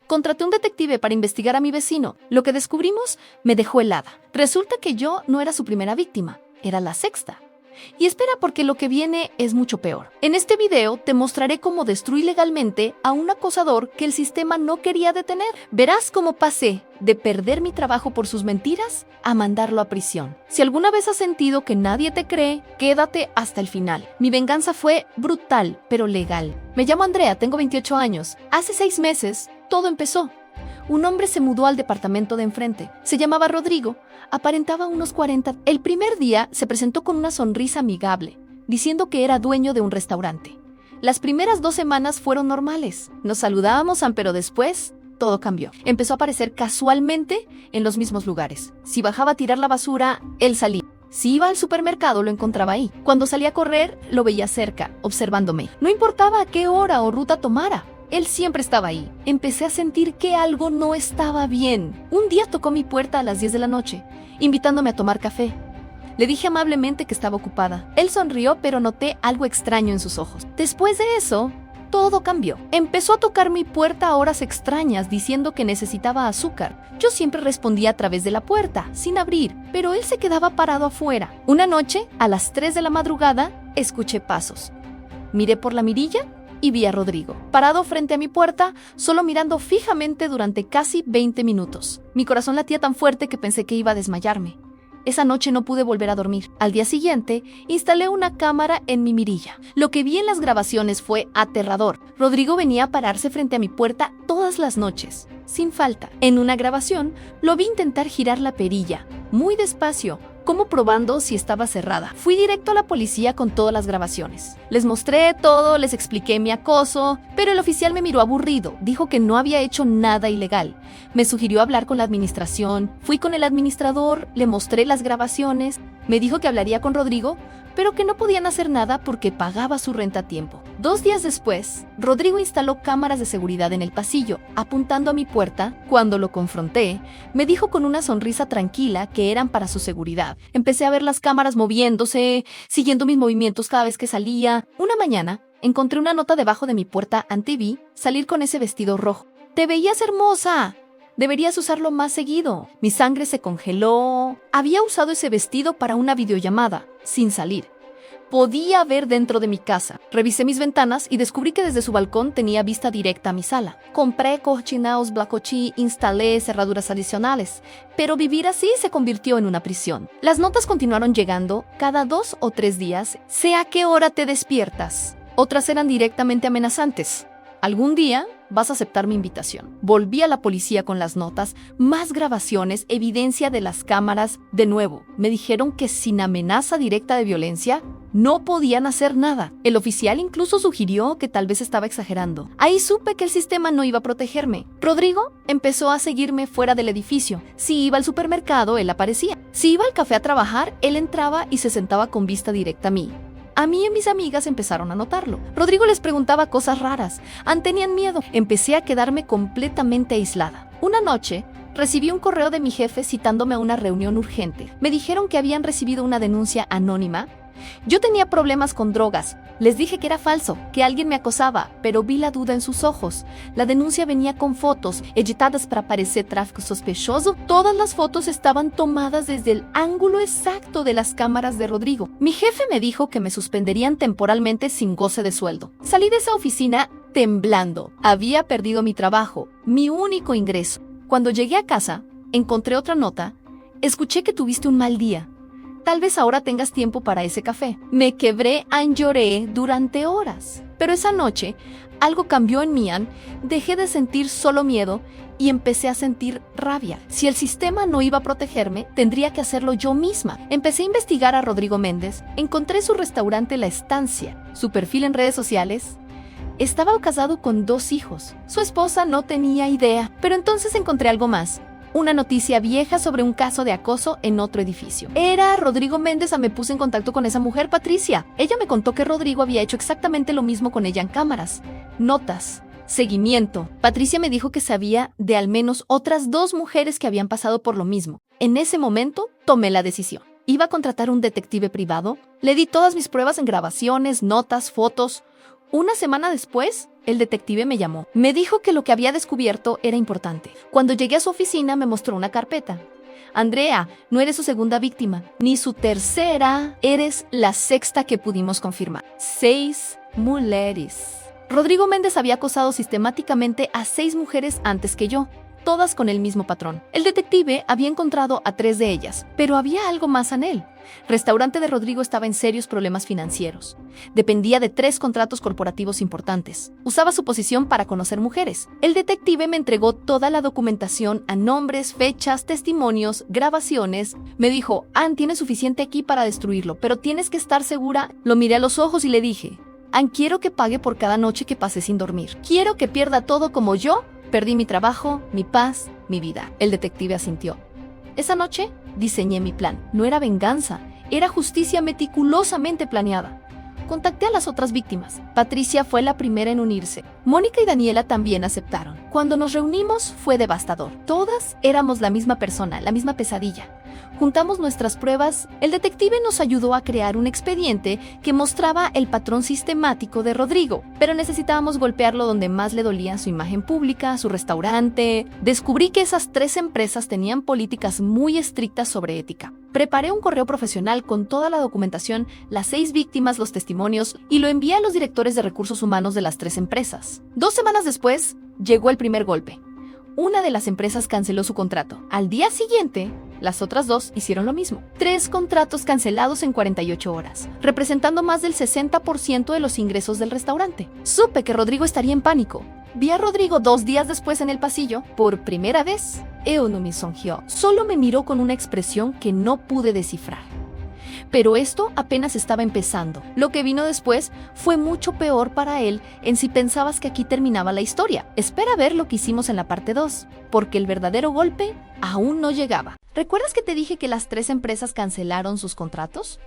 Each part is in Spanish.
Contraté un detective para investigar a mi vecino. Lo que descubrimos me dejó helada. Resulta que yo no era su primera víctima, era la sexta. Y espera, porque lo que viene es mucho peor. En este video te mostraré cómo destruí legalmente a un acosador que el sistema no quería detener. Verás cómo pasé de perder mi trabajo por sus mentiras a mandarlo a prisión. Si alguna vez has sentido que nadie te cree, quédate hasta el final. Mi venganza fue brutal, pero legal. Me llamo Andrea, tengo 28 años. Hace 6 meses, todo empezó. Un hombre se mudó al departamento de enfrente. Se llamaba Rodrigo, aparentaba unos 40. El primer día se presentó con una sonrisa amigable, diciendo que era dueño de un restaurante. Las primeras 2 semanas fueron normales. Nos saludábamos, pero después todo cambió. Empezó a aparecer casualmente en los mismos lugares. Si bajaba a tirar la basura, él salía. Si iba al supermercado, lo encontraba ahí. Cuando salía a correr, lo veía cerca, observándome. No importaba a qué hora o ruta tomara, él siempre estaba ahí. Empecé a sentir que algo no estaba bien. Un día tocó mi puerta a las 10 de la noche, invitándome a tomar café. Le dije amablemente que estaba ocupada. Él sonrió, pero noté algo extraño en sus ojos. Después de eso, todo cambió. Empezó a tocar mi puerta a horas extrañas, diciendo que necesitaba azúcar. Yo siempre respondía a través de la puerta, sin abrir, pero él se quedaba parado afuera. Una noche, a las 3 de la madrugada, escuché pasos. Miré por la mirilla y vi a Rodrigo, parado frente a mi puerta, solo mirando fijamente durante casi 20 minutos. Mi corazón latía tan fuerte que pensé que iba a desmayarme. Esa noche no pude volver a dormir. Al día siguiente, instalé una cámara en mi mirilla. Lo que vi en las grabaciones fue aterrador. Rodrigo venía a pararse frente a mi puerta todas las noches, sin falta. En una grabación, lo vi intentar girar la perilla, muy despacio, como probando si estaba cerrada. Fui directo a la policía con todas las grabaciones. Les mostré todo, les expliqué mi acoso, pero el oficial me miró aburrido. Dijo que no había hecho nada ilegal. Me sugirió hablar con la administración. Fui con el administrador, le mostré las grabaciones. Me dijo que hablaría con Rodrigo, pero que no podían hacer nada porque pagaba su renta a tiempo. 2 días después, Rodrigo instaló cámaras de seguridad en el pasillo, apuntando a mi puerta. Cuando lo confronté, me dijo con una sonrisa tranquila que eran para su seguridad. Empecé a ver las cámaras moviéndose, siguiendo mis movimientos cada vez que salía. Una mañana, encontré una nota debajo de mi puerta ante vi salir con ese vestido rojo. ¡Te veías hermosa! Deberías usarlo más seguido. Mi sangre se congeló. Había usado ese vestido para una videollamada, sin salir. Podía ver dentro de mi casa. Revisé mis ventanas y descubrí que desde su balcón tenía vista directa a mi sala. Compré cortinados Blacochi, instalé cerraduras adicionales, pero vivir así se convirtió en una prisión. Las notas continuaron llegando cada 2 o 3 días. Sé a qué hora te despiertas. Otras eran directamente amenazantes. Algún día vas a aceptar mi invitación. Volví a la policía con las notas, más grabaciones, evidencia de las cámaras. De nuevo, me dijeron que sin amenaza directa de violencia, no podían hacer nada. El oficial incluso sugirió que tal vez estaba exagerando. Ahí supe que el sistema no iba a protegerme. Rodrigo empezó a seguirme fuera del edificio. Si iba al supermercado, él aparecía. Si iba al café a trabajar, él entraba y se sentaba con vista directa a mí. A mí y mis amigas empezaron a notarlo. Rodrigo les preguntaba cosas raras. Tenían miedo. Empecé a quedarme completamente aislada. Una noche, recibí un correo de mi jefe citándome a una reunión urgente. Me dijeron que habían recibido una denuncia anónima. Yo tenía problemas con drogas. Les dije que era falso, que alguien me acosaba, pero vi la duda en sus ojos. La denuncia venía con fotos, editadas para parecer tráfico sospechoso. Todas las fotos estaban tomadas desde el ángulo exacto de las cámaras de Rodrigo. Mi jefe me dijo que me suspenderían temporalmente sin goce de sueldo. Salí de esa oficina temblando. Había perdido mi trabajo, mi único ingreso. Cuando llegué a casa, encontré otra nota. Escuché que tuviste un mal día. Tal vez ahora tengas tiempo para ese café. Me quebré lloré durante horas. Pero esa noche, algo cambió en mí. Dejé de sentir solo miedo y empecé a sentir rabia. Si el sistema no iba a protegerme, tendría que hacerlo yo misma. Empecé a investigar a Rodrigo Méndez. Encontré su restaurante La Estancia, su perfil en redes sociales. Estaba casado con 2 hijos. Su esposa no tenía idea. Pero entonces encontré algo más. Una noticia vieja sobre un caso de acoso en otro edificio. Era Rodrigo Méndez. Me puse en contacto con esa mujer, Patricia. Ella me contó que Rodrigo había hecho exactamente lo mismo con ella en cámaras. Notas, seguimiento. Patricia me dijo que sabía de al menos otras 2 mujeres que habían pasado por lo mismo. En ese momento, tomé la decisión. Iba a contratar un detective privado. Le di todas mis pruebas en grabaciones, notas, fotos. Una semana después, el detective me llamó. Me dijo que lo que había descubierto era importante. Cuando llegué a su oficina, me mostró una carpeta. Andrea, no eres su segunda víctima, ni su tercera, eres la sexta que pudimos confirmar. 6 mujeres. Rodrigo Méndez había acosado sistemáticamente a 6 mujeres antes que yo, todas con el mismo patrón. El detective había encontrado a 3 de ellas, pero había algo más en él. Restaurante de Rodrigo estaba en serios problemas financieros. Dependía de 3 contratos corporativos importantes. Usaba su posición para conocer mujeres. El detective me entregó toda la documentación a nombres, fechas, testimonios, grabaciones. Me dijo, Ann, tienes suficiente aquí para destruirlo, pero tienes que estar segura. Lo miré a los ojos y le dije, Ann, quiero que pague por cada noche que pase sin dormir. Quiero que pierda todo como yo. Perdí mi trabajo, mi paz, mi vida. El detective asintió. Esa noche diseñé mi plan. No era venganza, era justicia meticulosamente planeada. Contacté a las otras víctimas. Patricia fue la primera en unirse. Mónica y Daniela también aceptaron. Cuando nos reunimos fue devastador. Todas éramos la misma persona, la misma pesadilla. Juntamos nuestras pruebas. El detective nos ayudó a crear un expediente que mostraba el patrón sistemático de Rodrigo, pero necesitábamos golpearlo donde más le dolía su imagen pública, su restaurante. Descubrí que esas 3 empresas tenían políticas muy estrictas sobre ética. Preparé un correo profesional con toda la documentación, las 6 víctimas, los testimonios, y lo envié a los directores de recursos humanos de las 3 empresas. 2 semanas después, llegó el primer golpe. Una de las empresas canceló su contrato. Al día siguiente, las otras 2 hicieron lo mismo. 3 contratos cancelados en 48 horas, representando más del 60% de los ingresos del restaurante. Supe que Rodrigo estaría en pánico. Vi a Rodrigo 2 días después en el pasillo. Por primera vez, no me sonrió. Solo me miró con una expresión que no pude descifrar. Pero esto apenas estaba empezando. Lo que vino después fue mucho peor para él en si pensabas que aquí terminaba la historia. Espera ver lo que hicimos en la parte 2, porque el verdadero golpe aún no llegaba. ¿Recuerdas que te dije que las 3 empresas cancelaron sus contratos?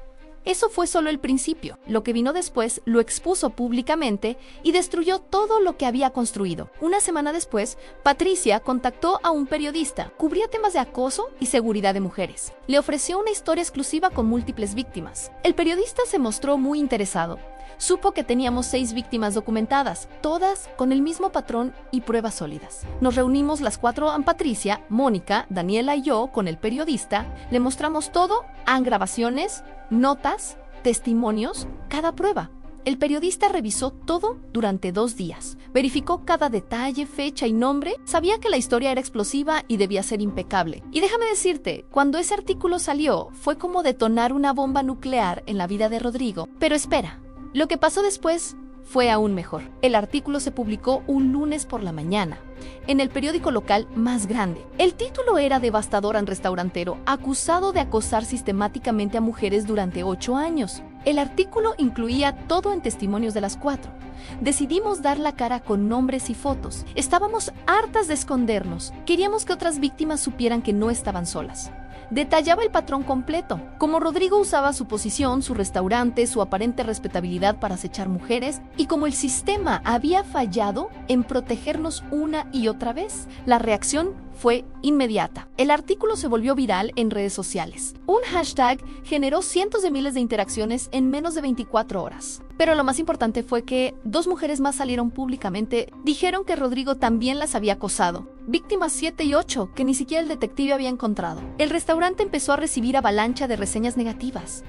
Eso fue solo el principio. Lo que vino después lo expuso públicamente y destruyó todo lo que había construido. Una semana después, Patricia contactó a un periodista. Cubría temas de acoso y seguridad de mujeres. Le ofreció una historia exclusiva con múltiples víctimas. El periodista se mostró muy interesado. Supo que teníamos 6 víctimas documentadas, todas con el mismo patrón y pruebas sólidas. Nos reunimos las 4, Patricia, Mónica, Daniela y yo, con el periodista. Le mostramos todo, grabaciones, notas, testimonios, cada prueba. El periodista revisó todo durante 2 días. Verificó cada detalle, fecha y nombre. Sabía que la historia era explosiva y debía ser impecable. Y déjame decirte, cuando ese artículo salió, fue como detonar una bomba nuclear en la vida de Rodrigo. Pero espera, lo que pasó después fue aún mejor. El artículo se publicó un lunes por la mañana, en el periódico local más grande. El título era devastador al restaurantero, acusado de acosar sistemáticamente a mujeres durante 8 años. El artículo incluía todo en testimonios de las 4. Decidimos dar la cara con nombres y fotos. Estábamos hartas de escondernos. Queríamos que otras víctimas supieran que no estaban solas. Detallaba el patrón completo, cómo Rodrigo usaba su posición, su restaurante, su aparente respetabilidad para acechar mujeres y cómo el sistema había fallado en protegernos una y otra vez. La reacción fue inmediata. El artículo se volvió viral en redes sociales. Un hashtag generó cientos de miles de interacciones en menos de 24 horas. Pero lo más importante fue que 2 mujeres más salieron públicamente, dijeron que Rodrigo también las había acosado. Víctimas 7 y 8, que ni siquiera el detective había encontrado. El restaurante empezó a recibir avalancha de reseñas negativas.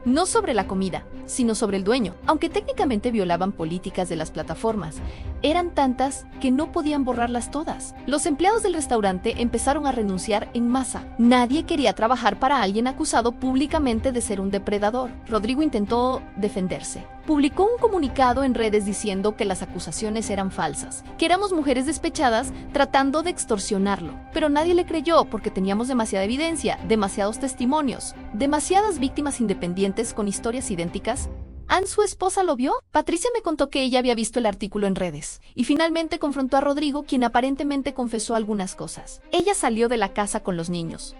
No sobre la comida, sino sobre el dueño. Aunque técnicamente violaban políticas de las plataformas, eran tantas que no podían borrarlas todas. Los empleados del restaurante empezaron a renunciar en masa. Nadie quería trabajar para alguien acusado públicamente de ser un depredador. Rodrigo intentó defenderse. Publicó un comunicado en redes diciendo que las acusaciones eran falsas, que éramos mujeres despechadas tratando de extorsionarlo. Pero nadie le creyó porque teníamos demasiada evidencia, demasiados testimonios, demasiadas víctimas independientes con historias idénticas. Ann, su esposa, lo vio. Patricia me contó que ella había visto el artículo en redes y finalmente confrontó a Rodrigo, quien aparentemente confesó algunas cosas. Ella salió de la casa con los niños.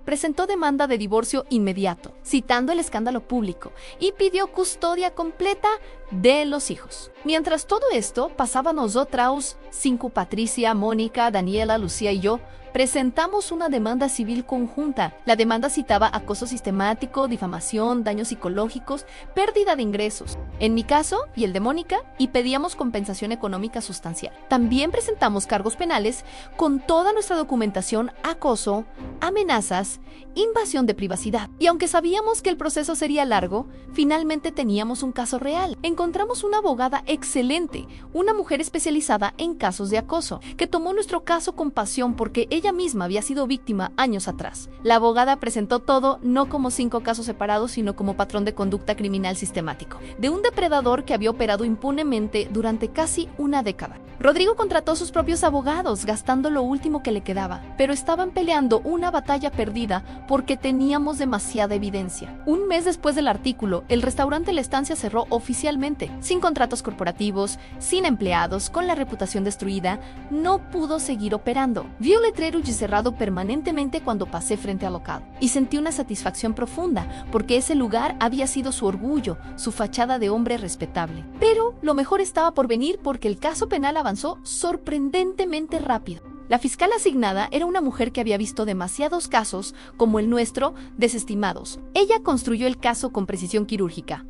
Presentó demanda de divorcio inmediato, citando el escándalo público, y pidió custodia completa de los hijos. Mientras todo esto pasaba, nosotras 5, Patricia, Mónica, Daniela, Lucía y yo, Presentamos una demanda civil conjunta. La demanda citaba acoso sistemático, difamación, daños psicológicos, pérdida de ingresos, en mi caso y el de Mónica, y pedíamos compensación económica sustancial. También presentamos cargos penales con toda nuestra documentación, acoso, amenazas, invasión de privacidad. Y aunque sabíamos que el proceso sería largo, finalmente teníamos un caso real. Encontramos una abogada excelente, una mujer especializada en casos de acoso, que tomó nuestro caso con pasión porque ella misma había sido víctima años atrás. La abogada presentó todo no como 5 casos separados, sino como patrón de conducta criminal sistemático, de un depredador que había operado impunemente durante casi una década. Rodrigo contrató sus propios abogados, gastando lo último que le quedaba, pero estaban peleando una batalla perdida porque teníamos demasiada evidencia. Un mes después del artículo, el restaurante La Estancia cerró oficialmente, sin contratos corporativos, sin empleados, con la reputación destruida. No pudo seguir operando. Vi un letrero y cerrado permanentemente cuando pasé frente al local, y sentí una satisfacción profunda, porque ese lugar había sido su orgullo, su fachada de hombre respetable. Pero lo mejor estaba por venir, porque el caso penal avanzó sorprendentemente rápido. La fiscal asignada era una mujer que había visto demasiados casos, como el nuestro, desestimados. Ella construyó el caso con precisión quirúrgica,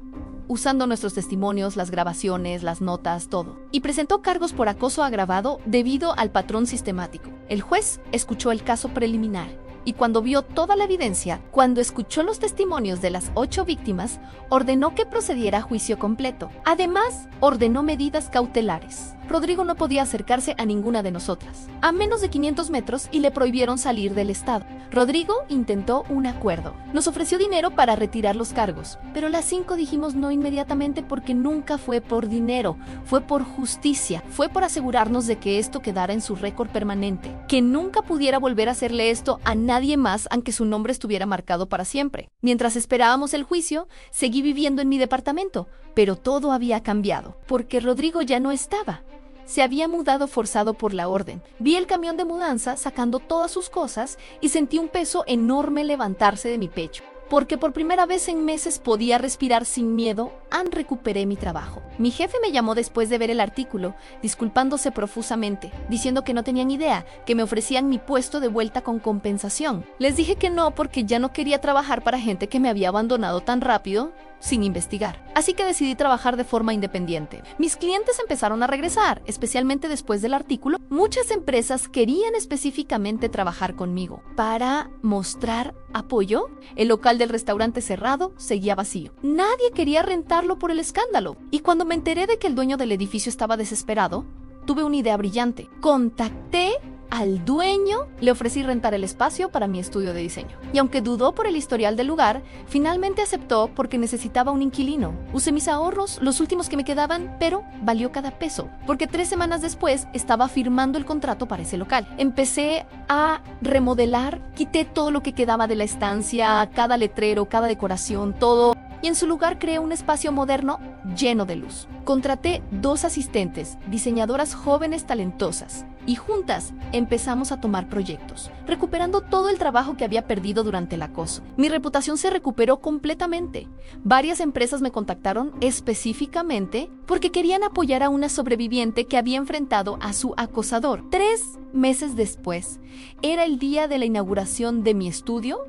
usando nuestros testimonios, las grabaciones, las notas, todo. Y presentó cargos por acoso agravado debido al patrón sistemático. El juez escuchó el caso preliminar y cuando vio toda la evidencia, cuando escuchó los testimonios de las 8 víctimas, ordenó que procediera a juicio completo. Además, ordenó medidas cautelares. Rodrigo no podía acercarse a ninguna de nosotras, a menos de 500 metros, y le prohibieron salir del estado. Rodrigo intentó un acuerdo. Nos ofreció dinero para retirar los cargos, pero las 5 dijimos no inmediatamente porque nunca fue por dinero, fue por justicia, fue por asegurarnos de que esto quedara en su récord permanente, que nunca pudiera volver a hacerle esto a nadie más, aunque su nombre estuviera marcado para siempre. Mientras esperábamos el juicio, seguí viviendo en mi departamento, pero todo había cambiado, porque Rodrigo ya no estaba. Se había mudado forzado por la orden. Vi el camión de mudanza sacando todas sus cosas y sentí un peso enorme levantarse de mi pecho, porque por primera vez en meses podía respirar sin miedo. Recuperé mi trabajo. Mi jefe me llamó después de ver el artículo, disculpándose profusamente, diciendo que no tenían idea, que me ofrecían mi puesto de vuelta con compensación. Les dije que no, porque ya no quería trabajar para gente que me había abandonado tan rápido sin investigar. Así que decidí trabajar de forma independiente. Mis clientes empezaron a regresar, especialmente después del artículo. Muchas empresas querían específicamente trabajar conmigo para mostrar apoyo. El local del restaurante cerrado seguía vacío. Nadie quería rentarlo por el escándalo. Y cuando me enteré de que el dueño del edificio estaba desesperado, tuve una idea brillante. Contacté al dueño, le ofrecí rentar el espacio para mi estudio de diseño. Y aunque dudó por el historial del lugar, finalmente aceptó porque necesitaba un inquilino. Usé mis ahorros, los últimos que me quedaban, pero valió cada peso, porque 3 semanas después estaba firmando el contrato para ese local. Empecé a remodelar, quité todo lo que quedaba de la estancia, cada letrero, cada decoración, todo, y en su lugar creé un espacio moderno lleno de luz. Contraté 2 asistentes, diseñadoras jóvenes talentosas, y juntas empezamos a tomar proyectos, recuperando todo el trabajo que había perdido durante el acoso. Mi reputación se recuperó completamente. Varias empresas me contactaron específicamente porque querían apoyar a una sobreviviente que había enfrentado a su acosador. 3 meses después, era el día de la inauguración de mi estudio.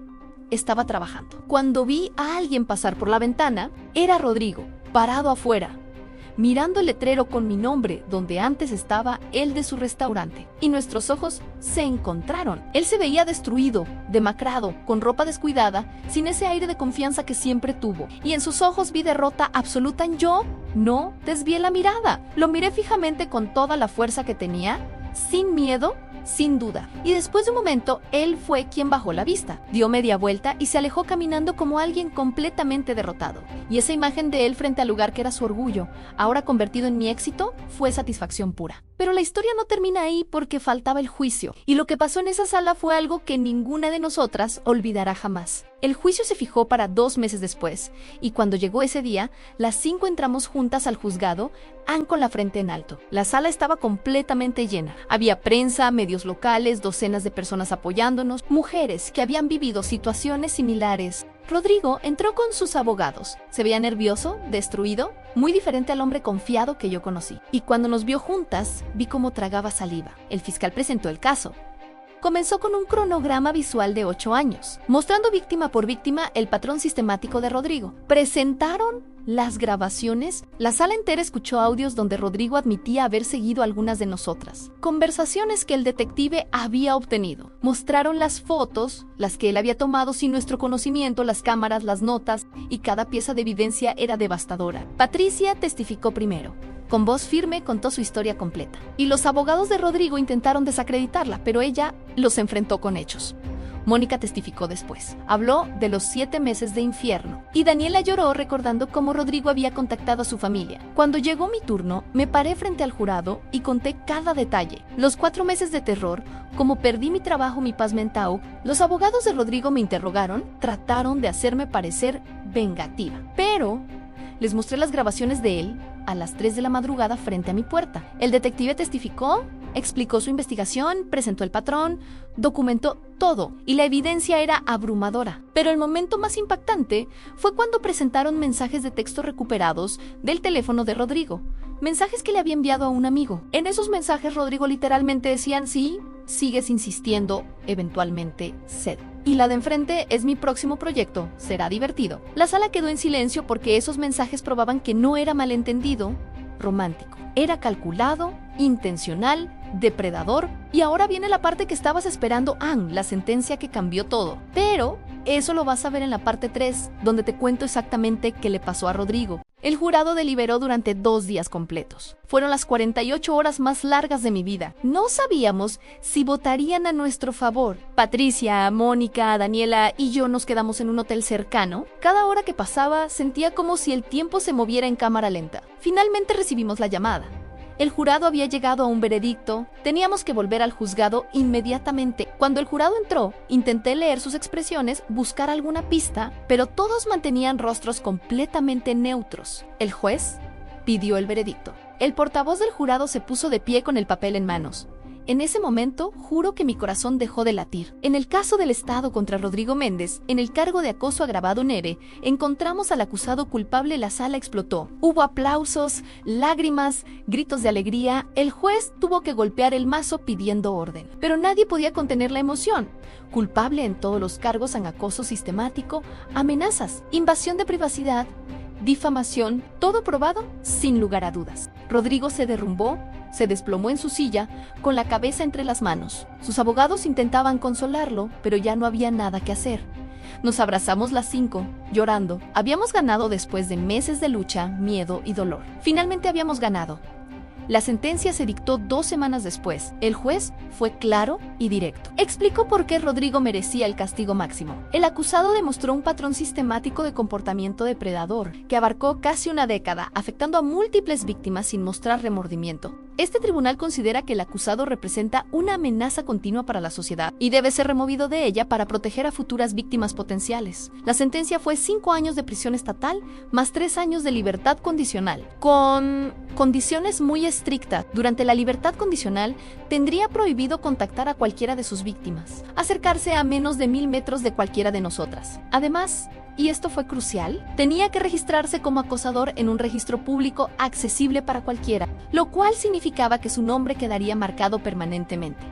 Estaba trabajando. Cuando vi a alguien pasar por la ventana, era Rodrigo, parado afuera, mirando el letrero con mi nombre donde antes estaba el de su restaurante. Y nuestros ojos se encontraron. Él se veía destruido, demacrado, con ropa descuidada, sin ese aire de confianza que siempre tuvo. Y en sus ojos vi derrota absoluta. Yo no desvié la mirada. Lo miré fijamente con toda la fuerza que tenía, sin miedo, sin duda. Y después de un momento, él fue quien bajó la vista, dio media vuelta y se alejó caminando como alguien completamente derrotado. Y esa imagen de él frente al lugar que era su orgullo, ahora convertido en mi éxito, fue satisfacción pura. Pero la historia no termina ahí, porque faltaba el juicio. Y lo que pasó en esa sala fue algo que ninguna de nosotras olvidará jamás. El juicio se fijó para 2 meses después, y cuando llegó ese día, las 5 entramos juntas al juzgado, con la frente en alto. La sala estaba completamente llena. Había prensa, medios locales, docenas de personas apoyándonos, mujeres que habían vivido situaciones similares. Rodrigo entró con sus abogados. Se veía nervioso, destruido, muy diferente al hombre confiado que yo conocí. Y cuando nos vio juntas, vi cómo tragaba saliva. El fiscal presentó el caso. Comenzó con un cronograma visual de 8 años, mostrando víctima por víctima el patrón sistemático de Rodrigo. Presentaron las grabaciones. La sala entera escuchó audios donde Rodrigo admitía haber seguido a algunas de nosotras. Conversaciones que el detective había obtenido. Mostraron las fotos, las que él había tomado sin nuestro conocimiento, las cámaras, las notas, y cada pieza de evidencia era devastadora. Patricia testificó primero. Con voz firme contó su historia completa. Y los abogados de Rodrigo intentaron desacreditarla, pero ella los enfrentó con hechos. Mónica testificó después. Habló de los 7 meses de infierno. Y Daniela lloró recordando cómo Rodrigo había contactado a su familia. Cuando llegó mi turno, me paré frente al jurado y conté cada detalle. Los 4 meses de terror, cómo perdí mi trabajo, mi paz mental. Los abogados de Rodrigo me interrogaron, trataron de hacerme parecer vengativa. Pero les mostré las grabaciones de él a las 3 de la madrugada frente a mi puerta. El detective testificó, explicó su investigación, presentó el patrón, documentó todo, y la evidencia era abrumadora. Pero el momento más impactante fue cuando presentaron mensajes de texto recuperados del teléfono de Rodrigo, mensajes que le había enviado a un amigo. En esos mensajes Rodrigo literalmente decían: sí, sigues insistiendo, eventualmente cedo. Y la de enfrente es mi próximo proyecto, será divertido. La sala quedó en silencio porque esos mensajes probaban que no era malentendido, romántico. Era calculado, intencional, depredador. Y ahora viene la parte que estabas esperando, Ann, la sentencia que cambió todo. Pero eso lo vas a ver en la parte 3, donde te cuento exactamente qué le pasó a Rodrigo. El jurado deliberó durante 2 días completos. Fueron las 48 horas más largas de mi vida. No sabíamos si votarían a nuestro favor. Patricia, Mónica, Daniela y yo nos quedamos en un hotel cercano. Cada hora que pasaba sentía como si el tiempo se moviera en cámara lenta. Finalmente recibimos la llamada. El jurado había llegado a un veredicto. Teníamos que volver al juzgado inmediatamente. Cuando el jurado entró, intenté leer sus expresiones, buscar alguna pista, pero todos mantenían rostros completamente neutros. El juez pidió el veredicto. El portavoz del jurado se puso de pie con el papel en manos. En ese momento, juro que mi corazón dejó de latir. En el caso del Estado contra Rodrigo Méndez, en el cargo de acoso agravado Neve, encontramos al acusado culpable. La sala explotó. Hubo aplausos, lágrimas, gritos de alegría. El juez tuvo que golpear el mazo pidiendo orden. Pero nadie podía contener la emoción. Culpable en todos los cargos en acoso sistemático, amenazas, invasión de privacidad, difamación, todo probado sin lugar a dudas. Rodrigo se derrumbó, se desplomó en su silla, con la cabeza entre las manos. Sus abogados intentaban consolarlo, pero ya no había nada que hacer. Nos abrazamos las 5, llorando. Habíamos ganado después de meses de lucha, miedo y dolor. Finalmente habíamos ganado. La sentencia se dictó 2 semanas después. El juez fue claro y directo. Explicó por qué Rodrigo merecía el castigo máximo. El acusado demostró un patrón sistemático de comportamiento depredador que abarcó casi una década, afectando a múltiples víctimas sin mostrar remordimiento. Este tribunal considera que el acusado representa una amenaza continua para la sociedad y debe ser removido de ella para proteger a futuras víctimas potenciales. La sentencia fue 5 años de prisión estatal más 3 años de libertad condicional, con condiciones muy estrictas. Durante la libertad condicional tendría prohibido contactar a cualquiera de sus víctimas, acercarse a menos de 1000 metros de cualquiera de nosotras. Además, y esto fue crucial, tenía que registrarse como acosador en un registro público accesible para cualquiera, lo cual significaba que su nombre quedaría marcado permanentemente.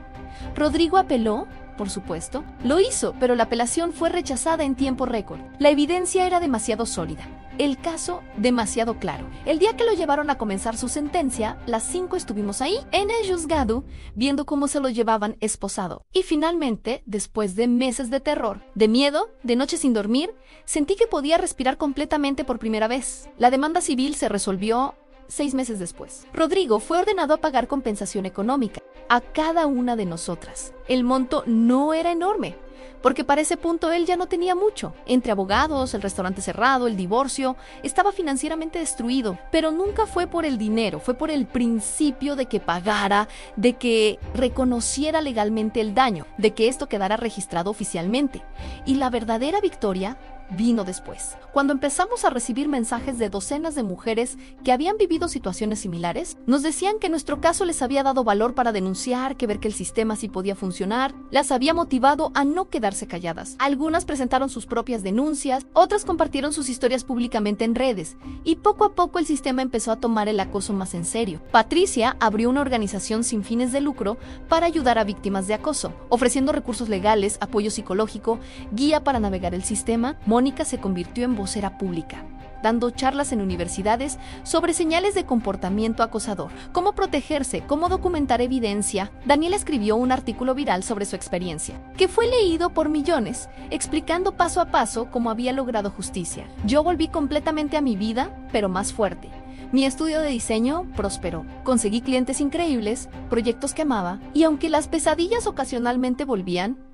Rodrigo apeló, por supuesto, lo hizo, pero la apelación fue rechazada en tiempo récord. La evidencia era demasiado sólida, el caso demasiado claro. El día que lo llevaron a comenzar su sentencia, las 5 estuvimos ahí, en el juzgado, viendo cómo se lo llevaban esposado. Y finalmente, después de meses de terror, de miedo, de noches sin dormir, sentí que podía respirar completamente por primera vez. La demanda civil se resolvió 6 meses después. Rodrigo fue ordenado a pagar compensación económica a cada una de nosotras. El monto no era enorme, porque para ese punto él ya no tenía mucho. Entre abogados, el restaurante cerrado, el divorcio, estaba financieramente destruido. Pero nunca fue por el dinero, fue por el principio de que pagara, de que reconociera legalmente el daño, de que esto quedara registrado oficialmente. Y la verdadera victoria vino después, cuando empezamos a recibir mensajes de docenas de mujeres que habían vivido situaciones similares. Nos decían que nuestro caso les había dado valor para denunciar, que ver que el sistema sí podía funcionar solucionar, las había motivado a no quedarse calladas. Algunas presentaron sus propias denuncias, otras compartieron sus historias públicamente en redes, y poco a poco el sistema empezó a tomar el acoso más en serio. Patricia abrió una organización sin fines de lucro para ayudar a víctimas de acoso, ofreciendo recursos legales, apoyo psicológico, guía para navegar el sistema. Mónica se convirtió en vocera pública, dando charlas en universidades sobre señales de comportamiento acosador, cómo protegerse, cómo documentar evidencia. Daniela escribió un artículo viral sobre su experiencia, que fue leído por millones, explicando paso a paso cómo había logrado justicia. Yo volví completamente a mi vida, pero más fuerte. Mi estudio de diseño prosperó. Conseguí clientes increíbles, proyectos que amaba, y aunque las pesadillas ocasionalmente volvían,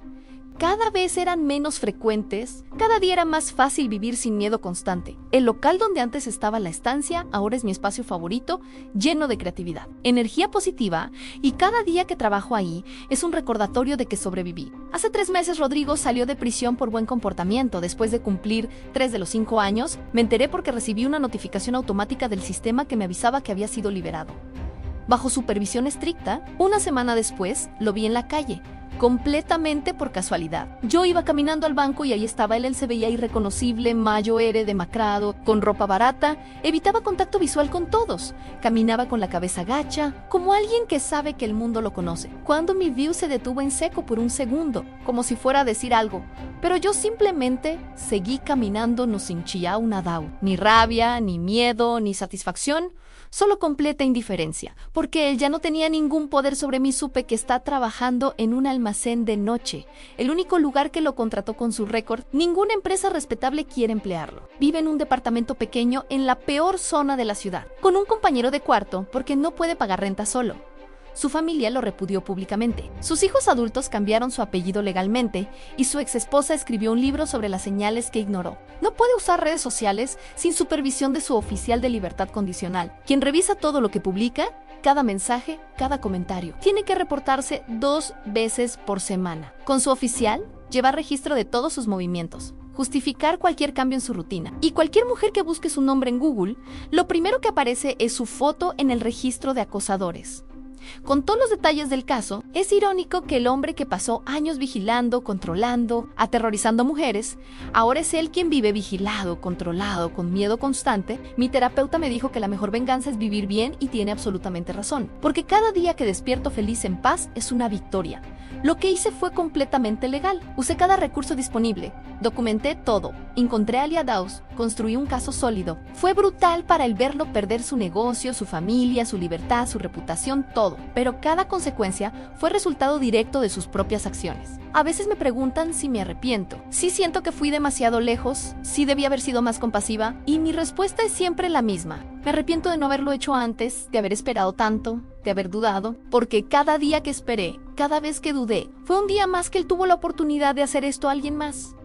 cada vez eran menos frecuentes, cada día era más fácil vivir sin miedo constante. El local donde antes estaba la estancia ahora es mi espacio favorito, lleno de creatividad, energía positiva, y cada día que trabajo ahí es un recordatorio de que sobreviví. Hace 3 meses Rodrigo salió de prisión por buen comportamiento. Después de cumplir 3 de los 5 años, me enteré porque recibí una notificación automática del sistema que me avisaba que había sido liberado. Bajo supervisión estricta, una semana después lo vi en la calle, completamente por casualidad. Yo iba caminando al banco y ahí estaba él se veía irreconocible, mayo ere, demacrado, con ropa barata, evitaba contacto visual con todos, caminaba con la cabeza gacha, como alguien que sabe que el mundo lo conoce. Cuando mi view se detuvo en seco por un segundo, como si fuera a decir algo, pero yo simplemente seguí caminando no sin chillao nadao, ni rabia, ni miedo, ni satisfacción, solo completa indiferencia, porque él ya no tenía ningún poder sobre mí. Supe que está trabajando en un almacén de noche, el único lugar que lo contrató con su récord. Ninguna empresa respetable quiere emplearlo. Vive en un departamento pequeño en la peor zona de la ciudad, con un compañero de cuarto porque no puede pagar renta solo. Su familia lo repudió públicamente. Sus hijos adultos cambiaron su apellido legalmente y su exesposa escribió un libro sobre las señales que ignoró. No puede usar redes sociales sin supervisión de su oficial de libertad condicional, quien revisa todo lo que publica, cada mensaje, cada comentario. Tiene que reportarse 2 veces por semana. Con su oficial, llevar registro de todos sus movimientos, justificar cualquier cambio en su rutina. Y cualquier mujer que busque su nombre en Google, lo primero que aparece es su foto en el registro de acosadores. Con todos los detalles del caso, es irónico que el hombre que pasó años vigilando, controlando, aterrorizando a mujeres, ahora es él quien vive vigilado, controlado, con miedo constante. Mi terapeuta me dijo que la mejor venganza es vivir bien y tiene absolutamente razón, porque cada día que despierto feliz en paz es una victoria. Lo que hice fue completamente legal. Usé cada recurso disponible, documenté todo, encontré aliados, construí un caso sólido. Fue brutal para él verlo perder su negocio, su familia, su libertad, su reputación, todo. Pero cada consecuencia fue resultado directo de sus propias acciones. A veces me preguntan si me arrepiento. Sí siento que fui demasiado lejos, sí debí haber sido más compasiva, y mi respuesta es siempre la misma. Me arrepiento de no haberlo hecho antes, de haber esperado tanto, de haber dudado, porque cada día que esperé, cada vez que dudé, fue un día más que él tuvo la oportunidad de hacer esto a alguien más.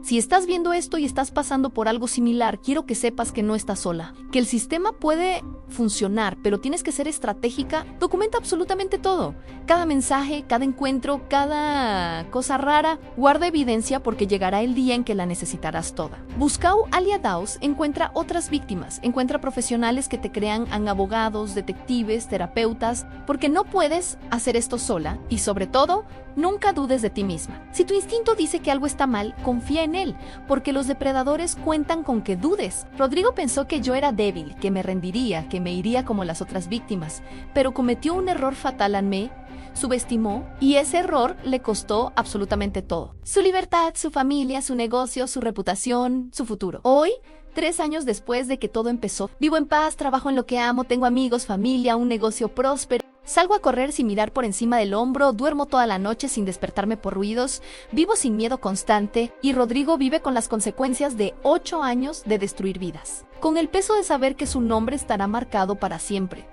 Si estás viendo esto y estás pasando por algo similar, quiero que sepas que no estás sola, que el sistema puede funcionar, pero tienes que ser estratégica. Documenta absolutamente todo, cada mensaje, cada encuentro, cada cosa rara. Guarda evidencia porque llegará el día en que la necesitarás toda. Buscau aliados, encuentra otras víctimas, encuentra profesionales que te crean abogados, detectives, terapeutas, porque no puedes hacer esto sola y sobre todo, nunca dudes de ti misma. Si tu instinto dice que algo está mal, confía en él, porque los depredadores cuentan con que dudes. Rodrigo pensó que yo era débil, que me rendiría, que me iría como las otras víctimas, pero cometió un error fatal en mí, subestimó, y ese error le costó absolutamente todo. Su libertad, su familia, su negocio, su reputación, su futuro. Hoy, 3 años después de que todo empezó, vivo en paz, trabajo en lo que amo, tengo amigos, familia, un negocio próspero. Salgo a correr sin mirar por encima del hombro, duermo toda la noche sin despertarme por ruidos, vivo sin miedo constante, y Rodrigo vive con las consecuencias de 8 años de destruir vidas, con el peso de saber que su nombre estará marcado para siempre.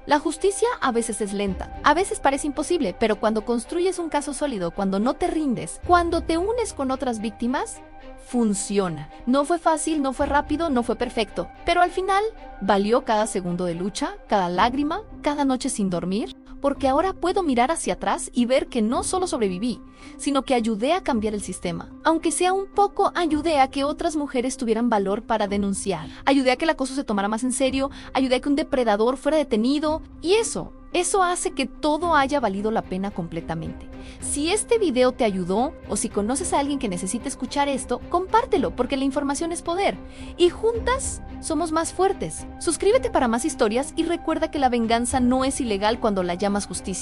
La justicia a veces es lenta, a veces parece imposible, pero cuando construyes un caso sólido, cuando no te rindes, cuando te unes con otras víctimas, funciona. No fue fácil, no fue rápido, no fue perfecto, pero al final valió cada segundo de lucha, cada lágrima, cada noche sin dormir, porque ahora puedo mirar hacia atrás y ver que no solo sobreviví, sino que ayudé a cambiar el sistema. Aunque sea un poco, ayudé a que otras mujeres tuvieran valor para denunciar, ayudé a que el acoso se tomara más en serio, ayudé a que un depredador fuera detenido, y eso hace que todo haya valido la pena completamente. Si este video te ayudó o si conoces a alguien que necesite escuchar esto, compártelo porque la información es poder. Y juntas somos más fuertes. Suscríbete para más historias y recuerda que la venganza no es ilegal cuando la llamas justicia.